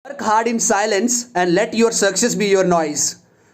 Work hard in silence and let your success be your noise.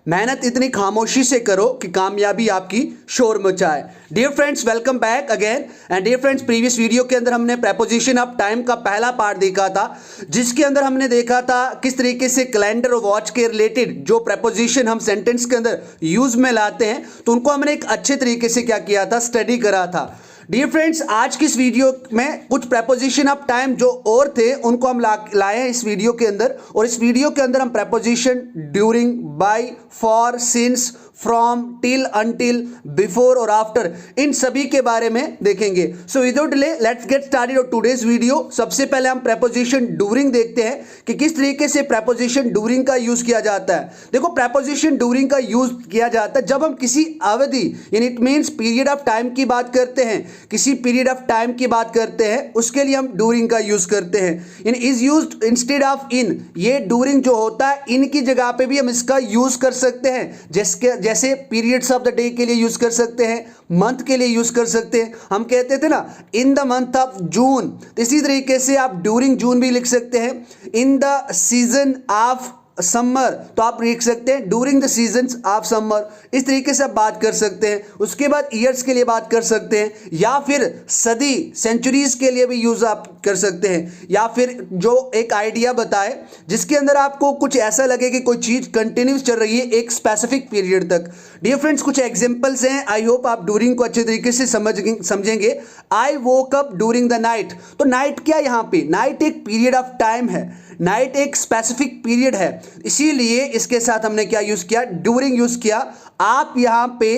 मेहनत इतनी खामोशी से करो कि कामयाबी आपकी शोर मचाए। Dear friends, welcome back again. And dear friends, previous video के अंदर हमने प्रेपोजिशन ऑफ टाइम का पहला पार्ट देखा था, जिसके अंदर हमने देखा था किस तरीके से कैलेंडर और वॉच के रिलेटेड जो प्रेपोजिशन हम सेंटेंस के अंदर यूज में लाते हैं, तो उनको हमने एक अच्छे तरीके से क्या किया था, स्टडी करा था। डियर फ्रेंड्स, आज की इस वीडियो में कुछ प्रेपोजिशन ऑफ टाइम जो और थे उनको हम लाए हैं इस वीडियो के अंदर। और इस वीडियो के अंदर हम preposition during, by, for, since, from, till, until, before और आफ्टर, इन सभी के बारे में देखेंगे। So without delay let's get started on today's video. सबसे पहले हम प्रेपोजिशन ड्यूरिंग देखते हैं कि किस तरीके से प्रेपोजिशन ड्यूरिंग का यूज किया जाता है। देखो, प्रेपोजिशन ड्यूरिंग का यूज किया जाता है जब हम किसी अवधि, यानी it means period of time की बात करते हैं, किसी पीरियड ऑफ टाइम की बात करते हैं, उसके लिए हम ड्यूरिंग का यूज करते हैं। इन इज यूज्ड इंस्टेड ऑफ इन। ये ड्यूरिंग जो होता है, इन की जगह पे भी हम इसका यूज कर सकते हैं। जैसे पीरियड्स ऑफ द डे के लिए यूज कर सकते हैं, मंथ के लिए यूज कर सकते हैं। हम कहते थे ना, in the month of June, इसी तरीके से आप ड्यूरिंग जून भी लिख सकते हैं। In the season of summer, तो आप लिख सकते हैं during the seasons of summer. इस तरीके से आप बात कर सकते हैं। उसके बाद ईयर्स के लिए बात कर सकते हैं, या फिर सदी, सेंचुरीज के लिए भी यूज आप कर सकते हैं। या फिर जो एक आइडिया बताए जिसके अंदर आपको कुछ ऐसा लगे कि कोई चीज कंटिन्यूस चल रही है एक स्पेसिफिक पीरियड तक। डियर फ्रेंड्स, कुछ एग्जांपल्स हैं, आई होप आप ड्यूरिंग को अच्छे तरीके से समझेंगे। I woke up during the night, तो नाइट क्या, यहां पे नाइट एक पीरियड ऑफ टाइम है, नाइट एक स्पेसिफिक पीरियड है, इसीलिए इसके साथ हमने क्या यूज किया, ड्यूरिंग यूज किया। आप यहां पे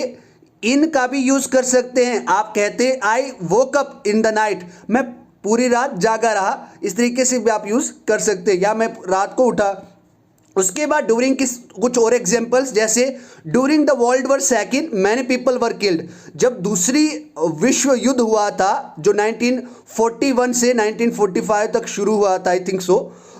इन का भी यूज कर सकते हैं। आप कहते हैं I woke up in the night, मैं पूरी रात जागा रहा, इस तरीके से भी आप यूज कर सकते हैं, या मैं रात को उठा। उसके बाद ड्यूरिंग की कुछ और एग्जांपल्स, जैसे during the world war second many people were killed. जब दूसरी विश्व युद्ध हुआ था, जो 1941 से 1945 तक शुरू हुआ था, आई थिंक सो,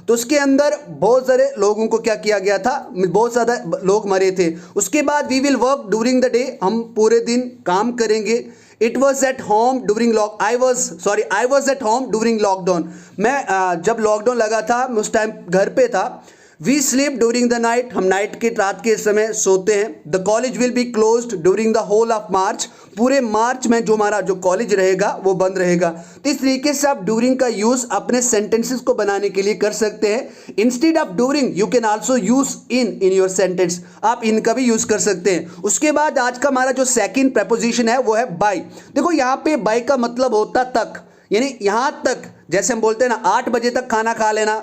तो उसके अंदर बहुत सारे लोगों को क्या किया गया था, बहुत ज़्यादा लोग मरे थे। उसके बाद we will work during the day, हम पूरे दिन काम करेंगे। It was at home during I was at home during lockdown. मैं जब लॉकडाउन लगा था, मैं उस टाइम घर पे था। We sleep during the night, हम रात के समय सोते हैं। The college will be closed during the whole of March, पूरे मार्च में जो हमारा जो कॉलेज रहेगा वो बंद रहेगा। तो इस तरीके से आप ड्यूरिंग का यूज अपने सेंटेंसेस को बनाने के लिए कर सकते हैं। Instead of during you can also use in your sentence, आप इन का भी यूज कर सकते हैं। उसके बाद आज का हमारा जो सेकंड प्रेपोजिशन है वो है बाय। देखो, यहाँ पे बाय का मतलब होता तक, यानी यहां तक, जैसे हम बोलते हैं ना 8 बजे तक खाना खा लेना,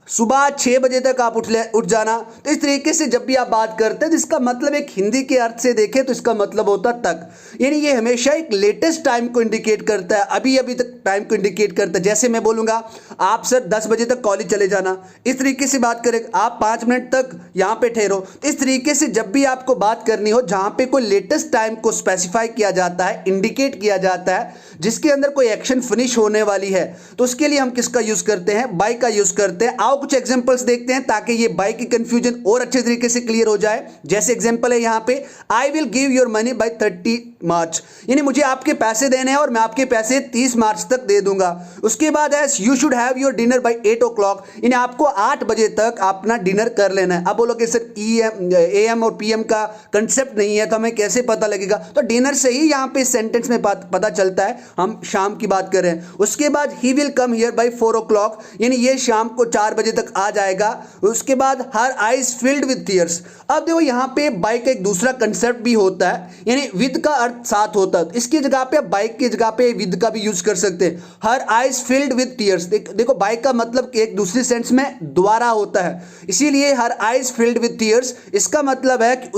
सुबह 6 बजे तक आप उठ जाना। तो इस तरीके से जब भी आप बात करते हैं तो इसका मतलब एक हिंदी के अर्थ से देखें तो इसका मतलब होता तक, यानी ये हमेशा एक लेटेस्ट टाइम को इंडिकेट करता है, अभी अभी तक टाइम को इंडिकेट करता है। जैसे मैं बोलूँगा आप सर 10 बजे तक कॉलेज चले जाना, इस तरीके से बात करें, आप 5 मिनट तक यहाँ पे ठहरो। तो इस तरीके से जब भी आपको बात करनी हो जहाँ पे कोई लेटेस्ट टाइम को स्पेसिफाई किया जाता है, इंडिकेट किया जाता है, जिसके अंदर कोई एक्शन फिनिश होने वाली है, तो उसके लिए हम किसका यूज करते हैं, बाय का यूज करते हैं। कुछ एग्जांपल्स देखते हैं ताकि ये बाय की कंफ्यूजन और अच्छे तरीके से क्लियर हो जाए। जैसे एग्जांपल है यहाँ पे, I will give your money by 30 मार्च, यानी मुझे आपके पैसे देने हैं और मैं आपके पैसे 30 मार्च तक दे दूंगा। उसके बाद है you should have your dinner by 8 o'clock, यानी आपको 8 बजे तक अपना डिनर कर लेना है। अब बोलोगे सर AM और PM का कंसेप्ट नहीं है तो हमें कैसे पता लगेगा, तो डिनर से ही यहाँ पे सेंटेंस में पता चलता है हम शाम की बात कर रहे हैं। उसके बाद he will come here bye 4 o'clock, यानी ये शाम को 4 बजे तक आ जाएगा। उसके बाद her eyes filled with tears. अब देखो, यहाँ पे बाय का एक दूसरा कंसेप्ट भी होता है, यानी विद का अर्थ साथ होता है। इसकी जगह पे आप बाइक की जगह पे विद का भी यूज कर सकते हैं। Her eyes filled with tears, देखो बाइक का मतलब कि एक दूसरे सेंस में द्वारा होता है, इसीलिए her eyes filled with tears, इसका मतलब है कि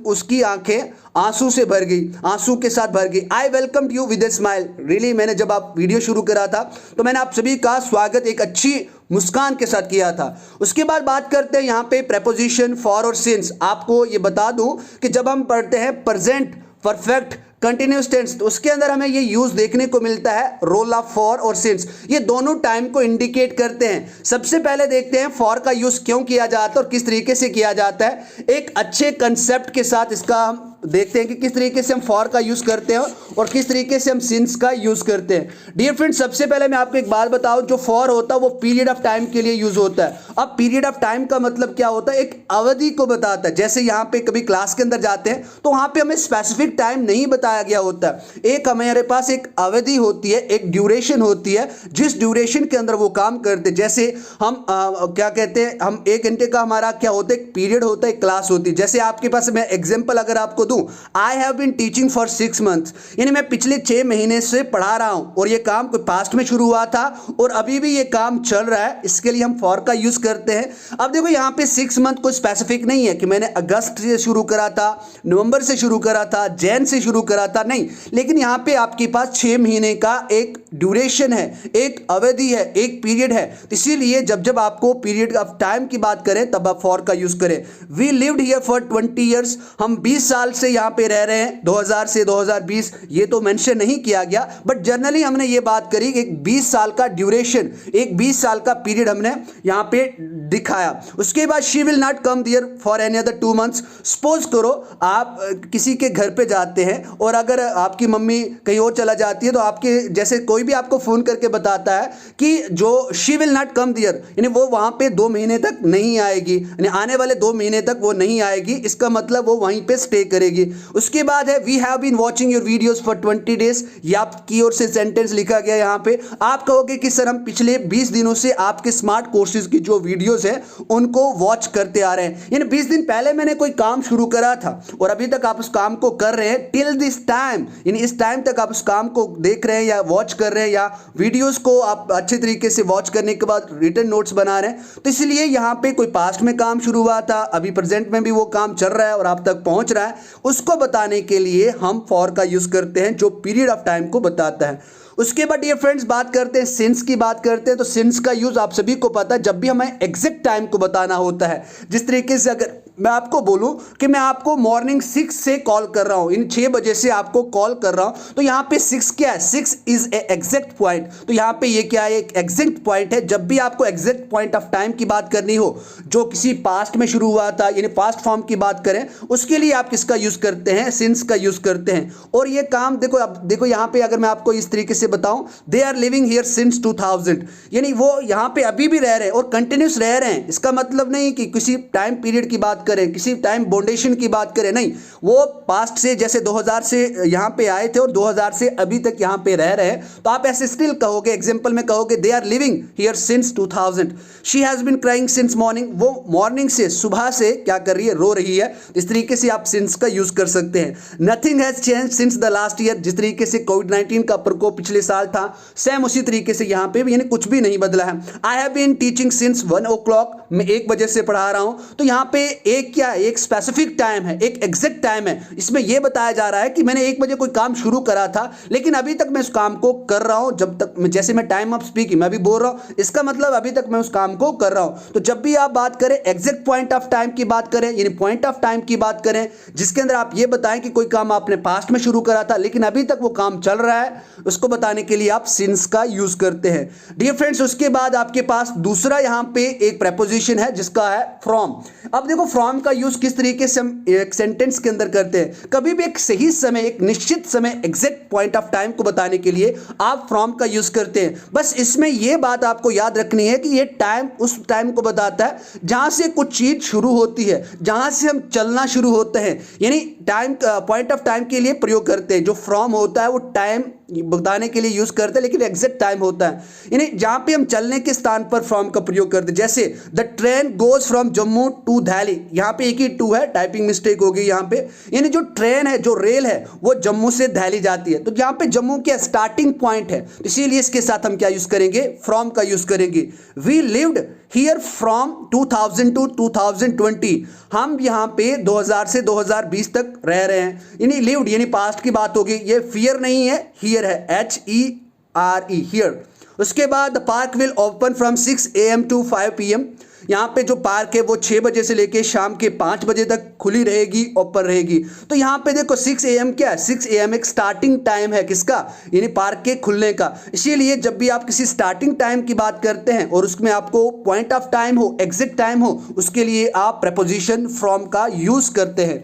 उसकी आंखें आंसू से भर गई, आंसू के साथ भर गई। I welcome you with a smile, really मैंने जब आप वीडियो शुरू करा था तो मैंने आप सभी का स्वागत एक अच्छी मुस्कान के साथ किया था। उसके बाद बात करते हैं यहाँ पे प्रेपोजिशन फॉर और सिंस। आपको ये बता दूं कि जब हम पढ़ते हैं प्रेजेंट परफेक्ट कंटिन्यूस टेंस, तो उसके अंदर हमें ये यूज देखने को मिलता है, रोल ऑफ फॉर और सिंस। ये दोनों टाइम को इंडिकेट करते हैं। सबसे पहले देखते हैं फॉर का यूज क्यों किया जाता है और किस तरीके से किया जाता है। एक अच्छे कंसेप्ट के साथ इसका हम देखते हैं कि किस तरीके से हम फॉर का यूज करते हैं और किस तरीके से हम सिंस का यूज करते हैं। डियर फ्रेंड्स, सबसे पहले मैं आपको एक बात बताऊं, जो फॉर होता है वो पीरियड ऑफ टाइम के लिए यूज होता है। अब पीरियड ऑफ टाइम का मतलब क्या होता है, एक अवधि को बताता है। जैसे यहाँ पे कभी क्लास के अंदर जाते हैं तो वहां पे हमें स्पेसिफिक टाइम नहीं बताया गया होता है, एक हमारे पास एक अवधि होती है, एक ड्यूरेशन होती है, जिस ड्यूरेशन के अंदर वो काम करते हैं। जैसे हम क्या कहते हैं, हम 1 घंटे का हमारा क्या होता है, एक पीरियड होता है, एक क्लास होती है। जैसे आपके पास मैं एग्जांपल अगर आपको दूं, I have been teaching for 6 months, यानी मैं पिछले 6 महीने से पढ़ा रहा हूं और ये काम कोई पास्ट में शुरू हुआ था और अभी भी ये काम चल रहा है, इसके लिए हम फॉर का यूज करते हैं। अब देखो यहाँ पे 6 मंथ कोई स्पेसिफिक नहीं है कि मैंने अगस्त से शुरू करा था, नवंबर से शुरू करा था, जैन से शुरू करा था, नहीं, लेकिन यहाँ पे आपके पास 6 महीने का एक ड्यूरेशन है, एक अवधि है, एक पीरियड है। इसीलिए जब जब आपको पीरियड ऑफ टाइम की बात करें तब आप फॉर का यूज करें। We lived here for 20 years, हम 20 साल से यहाँ पे रह रहे हैं, 2000 से 2020, ये तो मेंशन नहीं किया गया, बट जनरली हमने ये बात करी कि एक 20 साल का ड्यूरेशन, एक 20 साल का पीरियड हमने यहाँ पे दिखाया। उसके बाद she will not come there for any other 2 months. Suppose करो आप किसी के घर पे जाते हैं और अगर आपकी मम्मी कहीं और चला जाती है तो आपके जैसे कोई भी आपको फोन करके बताता है कि जो she will not come there, यानी वो वहां पे 2 महीने तक नहीं आएगी, यानी आने वाले 2 महीने तक वो नहीं आएगी, इसका मतलब वो वहीं पे स्टे करेगी। उसके बाद है we have been watching your videos for 20 days, ये आपकी ओर से सेंटेंस लिखा गया यहाँ पे। आप कहोगे कि सर हम पिछले 20 दिनों से आपके स्मार्ट कोर्सेज की जो वीडियोस है उनको वॉच करते आ रहे हैं, यानी 20 दिन पहले मैंने कोई काम शुरू करा था और अभी तक आप उस काम को कर रहे हैं टिल दिस टाइम, यानी इस टाइम तक आप उस काम को देख रहे हैं या वॉच कर रहे हैं या वीडियोस को आप अच्छे तरीके से वॉच करने के बाद रिटन नोट्स बना रहे हैं। तो इसलिए यहाँ पे कोई पास्ट में काम शुरू हुआ था, अभी प्रेजेंट में भी वो काम चल रहा है और आप तक पहुंच रहा है, उसको बताने के लिए हम फॉर का यूज करते हैं जो पीरियड ऑफ टाइम को बताता है। उसके बाद ये फ्रेंड्स बात करते हैं सिंस की बात करते हैं, तो सिंस का यूज आप सभी को पता है, जब भी हमें एग्जैक्ट टाइम को बताना होता है। जिस तरीके से अगर मैं आपको बोलूं कि मैं आपको मॉर्निंग 6 से कॉल कर रहा हूं, इन 6 बजे से आपको कॉल कर रहा हूं, तो यहां पे 6 क्या है, 6 इज ए एग्जैक्ट पॉइंट। तो यहां पे ये क्या है, एक एग्जैक्ट पॉइंट है। जब भी आपको एग्जैक्ट पॉइंट ऑफ टाइम की बात करनी हो जो किसी पास्ट में शुरू हुआ था, यानी पास्ट फॉर्म की बात करें, उसके लिए आप किसका यूज करते हैं, सिंस का यूज करते हैं। और ये काम देखो, अब देखो यहां पे अगर मैं आपको इस तरीके से बताऊं, they are living here since 2000, यानी वो यहां पे अभी भी रह रहे हैं और कंटिन्यूस रह रहे हैं। इसका मतलब नहीं कि किसी टाइम पीरियड की बात करें, किसी टाइम बाउंडेशन की बात करें, नहीं, वो पास्ट से जैसे 2000 से यहां पे आए थे और 2000 से अभी तक यहां पे रह रहे हैं, तो आप ऐसे स्टिल कहोगे, एग्जांपल में कहोगे they are living here since 2000। She has been crying since morning, वो मॉर्निंग से, सुबह से क्या कर रही है, रो रही है। इस तरीके से आप सिंस का यूज कर सकते हैं। Nothing has changed since the last year, जिस तरीके से कोविड-19 का प्रकोप पिछले साल था, सेम उसी तरीके से यहां पे भी, यानी कुछ भी नहीं बदला है। I have been teaching since 1 o'clock, मैं 1 बजे से पढ़ा रहा हूं। तो यहां पे एक क्या है, एक स्पेसिफिक टाइम है, एक एग्जैक्ट टाइम है। इसमें यह बताया जा रहा है कि मैंने 1 बजे कोई काम शुरू करा था, लेकिन अभी तक मैं उस काम को कर रहा हूं, जब तक जैसे मैं टाइम ऑफ स्पीकिंग मैं अभी बोल रहा हूं, इसका मतलब अभी तक मैं उस काम को कर रहा हूं। तो जब भी आप बात करें एग्जैक्ट पॉइंट ऑफ टाइम की बात करें, यानी पॉइंट ऑफ टाइम की बात करें जिसके अंदर आप ये बताएं कि कोई काम आपने पास्ट में शुरू करा था लेकिन अभी तक वो काम चल रहा है, उसको बताने के लिए आप सिंस का यूज करते हैं। डियर फ्रेंड्स, उसके बाद आपके पास दूसरा यहां पे एक प्रेपोजिशन है जिसका है फ्रॉम। अब देखो फ्रॉम का यूज किस तरीके से हम एक सेंटेंस के अंदर करते हैं। कभी भी एक सही समय, एक निश्चित समय, एग्जैक्ट पॉइंट ऑफ टाइम को बताने के लिए आप फ्रॉम का यूज करते हैं। बस इसमें यह बात आपको याद रखनी है कि यह टाइम उस टाइम को बताता है जहां से कुछ चीज शुरू होती है, जहां से हम चलना शुरू होते हैं, यानी टाइम पॉइंट ऑफ टाइम के लिए प्रयोग करते हैं। जो फ्रॉम होता है वो टाइम बताने के लिए यूज करते हैं, लेकिन एग्जैक्ट टाइम होता है, यानी जहां पे हम चलने के स्थान पर फ्रॉम का प्रयोग करते हैं। जैसे the train goes from Jammu to Delhi, यहां पे एक ही टू है, टाइपिंग मिस्टेक होगी यहां पे, यानी जो ट्रेन है, जो रेल है, वो जम्मू से दिल्ली जाती है। तो जहां पे जम्मू क्या स्टार्टिंग पॉइंट है, तो इसीलिए इसके साथ हम क्या यूज करेंगे, फ्रॉम का यूज करेंगे। We lived here from 2000 to 2020, हम यहां पे 2000 से 2020 तक रह रहे हैं, यानी लिव्ड यानी पास्ट की बात होगी। ये फियर नहीं है, हियर है, HERE, हियर। उसके बाद the park will open from 6 AM to 5 PM, यहाँ पे जो पार्क है वो 6 बजे से लेके शाम के 5 बजे तक खुली रहेगी, ओपन रहेगी। तो यहाँ पे देखो 6 AM क्या है, 6 AM एक स्टार्टिंग टाइम है किसका, यानी पार्क के खुलने का। इसीलिए जब भी आप किसी स्टार्टिंग टाइम की बात करते हैं और उसमें आपको पॉइंट ऑफ टाइम हो, एग्जैक्ट टाइम हो, उसके लिए आप प्रेपोजिशन फ्रॉम का यूज करते हैं।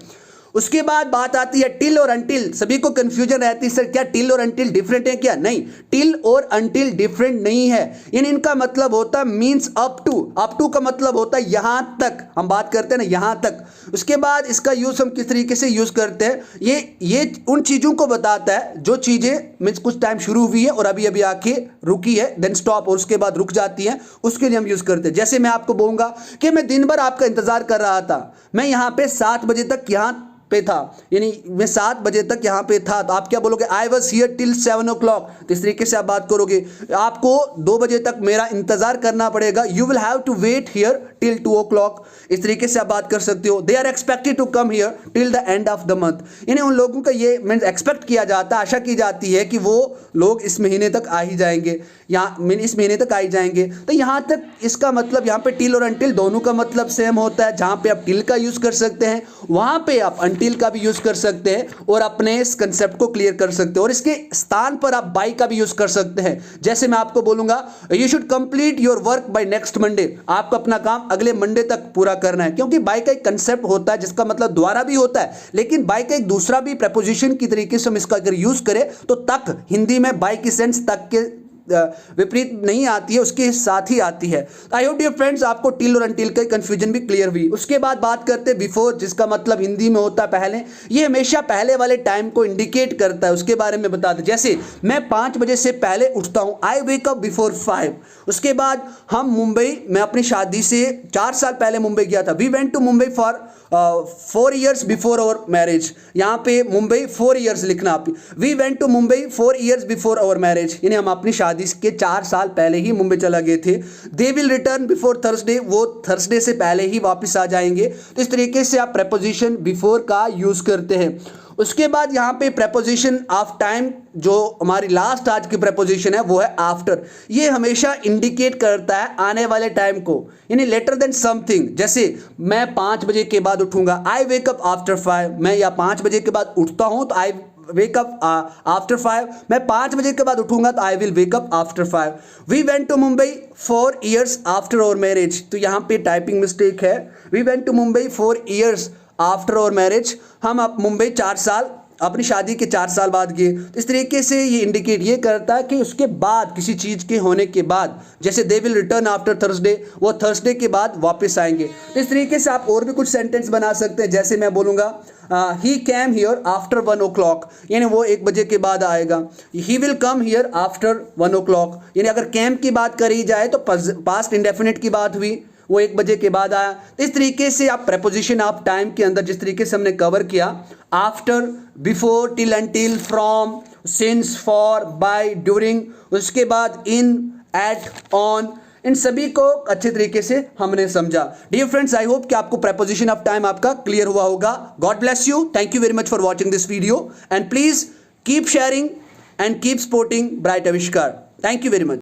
उसके बाद बात आती है टिल और अनटिल। सभी को कंफ्यूजन रहती है, सर क्या टिल और अनटिल डिफरेंट है क्या? नहीं, टिल और अनटिल डिफरेंट नहीं है। इनका मतलब होता है means up to. Up to का मतलब होता है यहां तक, हम बात करते हैं ना यहां तक। उसके बाद इसका यूज हम किस तरीके से यूज करते हैं, ये उन चीजों को बताता है जो चीजें मींस कुछ टाइम शुरू हुई है और अभी अभी आके रुकी है, देन स्टॉप, और उसके बाद रुक जाती है, उसके लिए हम यूज करते हैं। जैसे मैं आपको बोलूंगा कि मैं दिन भर आपका इंतजार कर रहा था, मैं यहां पे 7 बजे तक यहां पे था, यानी मैं 7 बजे तक यहां पे था, तो आप क्या बोलोगे? I was here till 7 o'clock। तो इस तरीके से आप बात करोगे। आपको 2 बजे तक मेरा इंतजार करना पड़ेगा, you will have to wait here till 2 o'clock। इस तरीके से आप बात कर सकते हो। They are expected to come here till the end of the month. यानी उन लोगों का ये मीन्स एक्सपेक्ट किया जाता है, आशा की जाती है कि वो लोग इस महीने तक आ ही जाएंगे, या इस महीने तक आ ही जाएंगे। तो यहां तक इसका मतलब, यहां पे टिल और अनटिल दोनों का मतलब सेम होता है। जहां पे आप टिल का यूज कर सकते हैं, वहां पे आप अनटिल का भी यूज कर सकते हैं और अपने इस कंसेप्ट को क्लियर कर सकते हैं। और इसके स्थान पर आप बाय का भी यूज कर सकते हैं। जैसे मैं आपको बोलूंगा you should complete your work by next Monday, आपको अपना काम अगले मंडे तक पूरा करना है। क्योंकि बाय का एक कंसेप्ट होता है जिसका मतलब द्वारा भी होता है, लेकिन बाय का एक दूसरा भी प्रपोजिशन की तरीके से हम इसका अगर यूज करें तो तक, हिंदी में बाय की सेंस तक के विपरीत नहीं आती है, उसके साथ ही आती है। आई होप डियर फ्रेंड्स आपको टिल और अनटिल का कंफ्यूजन भी क्लियर हुई। उसके बाद बात करते हैं बिफोर, जिसका मतलब हिंदी में होता है पहले। ये हमेशा पहले वाले टाइम को इंडिकेट करता है, उसके बारे में बता दें। जैसे मैं 5 बजे से पहले उठता हूं, आई वेक अप बिफोर 5। उसके बाद हम मुंबई, मैं अपनी शादी से 4 साल पहले मुंबई गया था, we went to Mumbai for 4 years before our marriage. यहाँ पे मुंबई 4 years लिखना आप, we went to Mumbai 4 years before our marriage, यानी हम अपनी शादी के 4 साल पहले ही मुंबई चला गए थे। They will return before Thursday, वो थर्सडे से पहले ही वापस आ जाएंगे। तो इस तरीके से आप प्रेपोजिशन बिफोर का यूज करते हैं। उसके बाद यहाँ पे प्रेपोजिशन ऑफ टाइम, जो हमारी लास्ट आज की प्रेपोजिशन है वो है आफ्टर। ये हमेशा इंडिकेट करता है आने वाले टाइम को, यानी लेटर देन समथिंग। जैसे मैं 5 बजे के बाद उठूंगा, आई वेक अप आफ्टर 5। मैं या 5 बजे के बाद उठता हूं तो आई वेक अप आफ्टर 5। मैं 5 बजे के बाद उठूंगा तो I will wake up after 5। We went to Mumbai 4 years after our marriage. तो यहाँ पे टाइपिंग मिस्टेक है, we went to Mumbai 4 years after our marriage. हम अब मुंबई 4 साल, अपनी शादी के 4 साल बाद गए। तो इस तरीके से ये इंडिकेट ये करता है कि उसके बाद, किसी चीज़ के होने के बाद, जैसे they will return after Thursday, वो थर्सडे के बाद वापस आएंगे। तो इस तरीके से आप और भी कुछ सेंटेंस बना सकते हैं। जैसे मैं बोलूँगा ही कैम हियर आफ्टर 1 o'clock, यानी वो 1 बजे के बाद आएगा। He will come here after 1 o'clock, यानी अगर कैम की बात करी जाए तो पास्ट इंडेफिनिट की बात हुई, वो 1 बजे के बाद आया। तो इस तरीके से आप प्रेपोजिशन ऑफ टाइम के अंदर जिस तरीके से हमने कवर किया, after, before, till, until, from, since, for, by, during, उसके बाद इन, एट, ऑन, इन सभी को अच्छे तरीके से हमने समझा। डियर फ्रेंड्स, आई होप कि आपको प्रेपोजिशन ऑफ टाइम आपका क्लियर हुआ होगा। God bless you, thank you very much for watching this video and please keep sharing and keep supporting bright Avishkar. Thank you very much.